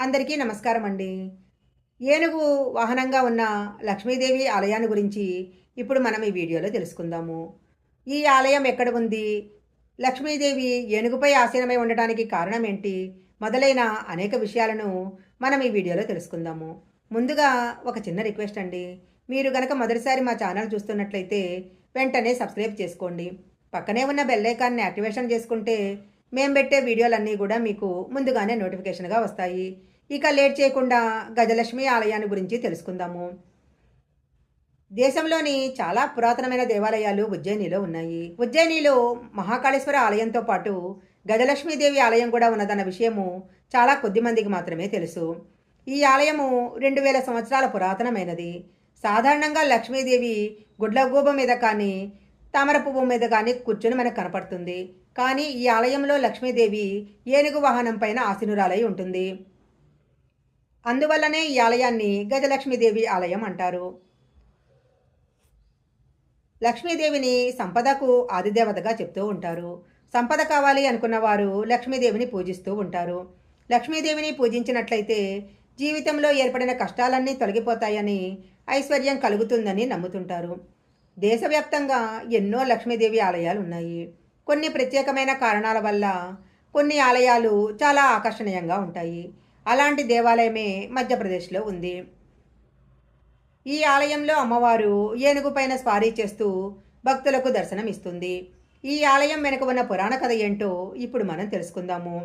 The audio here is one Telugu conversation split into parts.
అందరికీ నమస్కారం అండి. ఏనుగు వాహనంగా ఉన్న లక్ష్మీదేవి ఆలయాన్ని గురించి ఇప్పుడు మనం ఈ వీడియోలో తెలుసుకుందాము. ఈ ఆలయం ఎక్కడ ఉంది? లక్ష్మీదేవి ఏనుగుపై ఆసీనమై ఉండటానికి కారణం ఏంటి? మొదలైన అనేక విషయాలను మనం ఈ వీడియోలో తెలుసుకుందాము. ముందుగా ఒక చిన్న రిక్వెస్ట్ అండి. మీరు గనక మొదటిసారి మా ఛానల్ చూస్తున్నట్లయితే వెంటనే సబ్స్క్రైబ్ చేసుకోండి. పక్కనే ఉన్న బెల్ ఐకాన్ని యాక్టివేషన్ చేసుకుంటే మేము పెట్టే వీడియోలన్నీ కూడా మీకు ముందుగానే నోటిఫికేషన్గా వస్తాయి. ఇక లేట్ చేయకుండా గజలక్ష్మి ఆలయాన్ని గురించి తెలుసుకుందాము. దేశంలోని చాలా పురాతనమైన దేవాలయాలు ఉజ్జయినిలో ఉన్నాయి. ఉజ్జయినిలో మహాకాళేశ్వర ఆలయంతో పాటు గజలక్ష్మీదేవి ఆలయం కూడా ఉన్నదన్న విషయము చాలా కొద్ది మందికి మాత్రమే తెలుసు. ఈ ఆలయము 2000 సంవత్సరాల పురాతనమైనది. సాధారణంగా లక్ష్మీదేవి గుడ్లగూబ మీద కానీ తామర పువ్వు మీద కానీ కూర్చుని మనకు కనపడుతుంది. కానీ ఈ ఆలయంలో లక్ష్మీదేవి ఏనుగు వాహనం పైన ఆసీనురాలై ఉంటుంది. అందువల్లనే ఈ ఆలయాన్ని గజలక్ష్మీదేవి ఆలయం అంటారు. లక్ష్మీదేవిని సంపదకు ఆదిదేవతగా చెప్తూ ఉంటారు. సంపద కావాలి అనుకున్న వారు లక్ష్మీదేవిని పూజిస్తూ ఉంటారు. లక్ష్మీదేవిని పూజించినట్లయితే జీవితంలో ఏర్పడిన కష్టాలన్నీ తొలగిపోతాయని, ఐశ్వర్యం కలుగుతుందని నమ్ముతుంటారు. దేశవ్యాప్తంగా ఎన్నో లక్ష్మీదేవి ఆలయాలు ఉన్నాయి. కొన్ని ప్రత్యేకమైన కారణాల వల్ల కొన్ని ఆలయాలు చాలా ఆకర్షణీయంగా ఉంటాయి. అలాంటి దేవాలయమే మధ్యప్రదేశ్లో ఉంది. ఈ ఆలయంలో అమ్మవారు ఏనుగుపైన స్వారీ చేస్తూ భక్తులకు దర్శనం ఇస్తుంది. ఈ ఆలయం వెనుక ఉన్న పురాణ కథ ఏంటో ఇప్పుడు మనం తెలుసుకుందాము.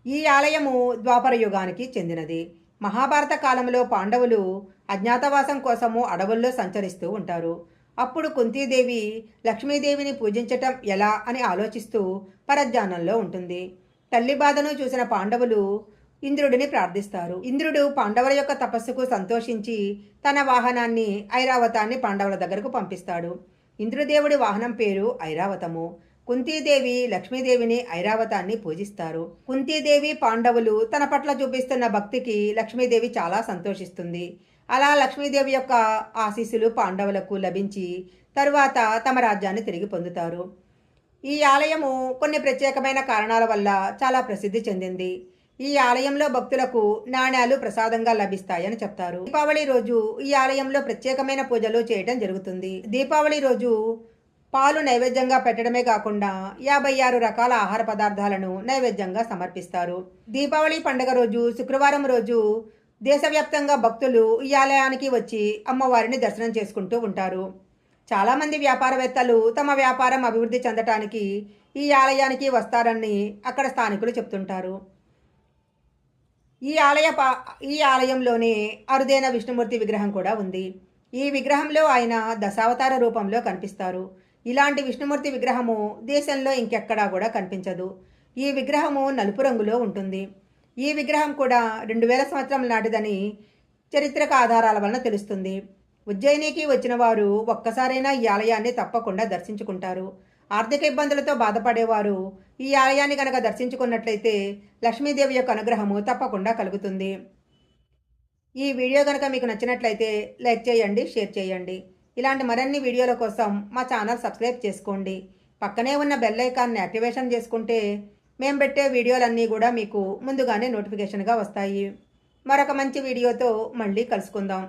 ఈ ఆలయము ద్వాపర యుగానికి చెందినది. మహాభారత కాలంలో పాండవులు అజ్ఞాతవాసం కోసము అడవుల్లో సంచరిస్తూ ఉంటారు. అప్పుడు కుంతీదేవి లక్ష్మీదేవిని పూజించటం ఎలా అని ఆలోచిస్తూ పరధ్యానంలో ఉంటుంది. తల్లి బాధను చూసిన పాండవులు ఇంద్రుడిని ప్రార్థిస్తారు. ఇంద్రుడు పాండవుల యొక్క తపస్సుకు సంతోషించి తన వాహనాన్ని ఐరావతాన్ని పాండవుల దగ్గరకు పంపిస్తాడు. ఇంద్రదేవుడి వాహనం పేరు ఐరావతము. కుంతీదేవి లక్ష్మీదేవిని ఐరావతాన్ని పూజిస్తారు. కుంతీదేవి పాండవులు తన పట్ల చూపిస్తున్న భక్తికి లక్ష్మీదేవి చాలా సంతోషిస్తుంది. అలా లక్ష్మీదేవి యొక్క ఆశీస్సులు పాండవులకు లభించి తరువాత తమ రాజ్యాన్ని తిరిగి పొందుతారు. ఈ ఆలయము కొన్ని ప్రత్యేకమైన కారణాల వల్ల చాలా ప్రసిద్ధి చెందింది. ఈ ఆలయంలో భక్తులకు నాణ్యాలు ప్రసాదంగా లభిస్తాయని చెప్తారు. దీపావళి రోజు ఈ ఆలయంలో ప్రత్యేకమైన పూజలు చేయడం జరుగుతుంది. దీపావళి రోజు పాలు నైవేద్యంగా పెట్టడమే కాకుండా 56 రకాల ఆహార పదార్థాలను నైవేద్యంగా సమర్పిస్తారు. దీపావళి పండుగ రోజు శుక్రవారం రోజు దేశవ్యాప్తంగా భక్తులు ఈ ఆలయానికి వచ్చి అమ్మవారిని దర్శనం చేసుకుంటూ ఉంటారు. చాలామంది వ్యాపారవేత్తలు తమ వ్యాపారం అభివృద్ధి చెందటానికి ఈ ఆలయానికి వస్తారని అక్కడ స్థానికులు చెప్తుంటారు. ఈ ఆలయంలోనే అరుదైన విష్ణుమూర్తి విగ్రహం కూడా ఉంది. ఈ విగ్రహంలో ఆయన దశావతార రూపంలో కనిపిస్తారు. ఇలాంటి విష్ణుమూర్తి విగ్రహము దేశంలో ఇంకెక్కడా కూడా కనిపించదు. ఈ విగ్రహము నలుపు రంగులో ఉంటుంది. ఈ విగ్రహం కూడా 2000 సంవత్సరం నాటిదని చరిత్రక ఆధారాల వలన తెలుస్తుంది. ఉజ్జయినికి వచ్చిన వారు ఒక్కసారైనా ఈ ఆలయాన్ని తప్పకుండా దర్శించుకుంటారు. ఆర్థిక ఇబ్బందులతో బాధపడేవారు ఈ ఆలయాన్ని కనుక దర్శించుకున్నట్లయితే లక్ష్మీదేవి యొక్క అనుగ్రహము తప్పకుండా కలుగుతుంది. ఈ వీడియో కనుక మీకు నచ్చినట్లయితే లైక్ చేయండి, షేర్ చేయండి. ఇలాంటి మరిన్ని వీడియోల కోసం మా ఛానల్ సబ్స్క్రైబ్ చేసుకోండి. పక్కనే ఉన్న బెల్ ఐకాన్ని యాక్టివేషన్ చేసుకుంటే మేము పెట్టే వీడియోలన్నీ కూడా మీకు ముందుగానే నోటిఫికేషన్గా వస్తాయి. మరొక మంచి వీడియోతో మళ్ళీ కలుసుకుందాం.